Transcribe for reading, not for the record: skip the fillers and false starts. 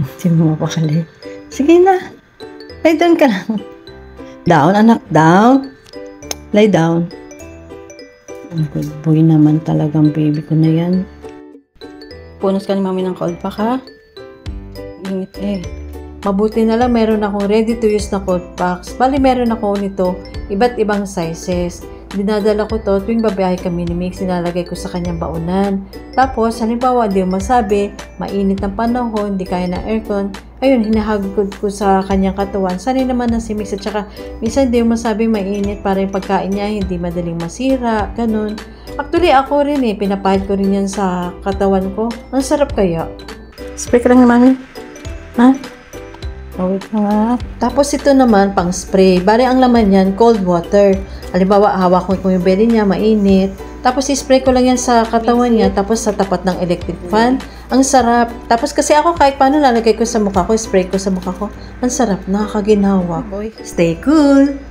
Hindi mo mapakali. Sige na. Lie down ka lang. Down, anak. Down. Lie down. Ang good boy naman talagang baby ko na yan. Punos ka ni mami ng cold pack, ha? Init eh. Mabuti na lang meron akong ready to use na cold packs. Bali meron ako nito, iba't ibang sizes. Dinadala ko to tuwing babiyahe kami ni Mix, nilalagay ko sa kanyang baunan. Tapos, halimbawa, di mo masabi, mainit ang panahon, di kaya ng aircon, ayun, hinahagod ko sa kanyang katawan. Sanay naman na si Mix, at saka, minsan di mo masabi mainit para yung pagkain niya, hindi madaling masira, ganun. Actually, ako rin pinapahid ko rin yan sa katawan ko. Ang sarap kaya. Spray ka lang ni mami. Ha? Wait nga. Tapos ito naman, pang spray. Bali, ang laman yan, cold water. Halimbawa, hawak ko yung belly niya, mainit. Tapos, i-spray ko lang yan sa katawan niya, tapos sa tapat ng electric fan. Ang sarap. Tapos, kasi ako kahit paano lalagay ko sa mukha ko, spray ko sa mukha ko. Ang sarap, nakakaginawa. Stay cool!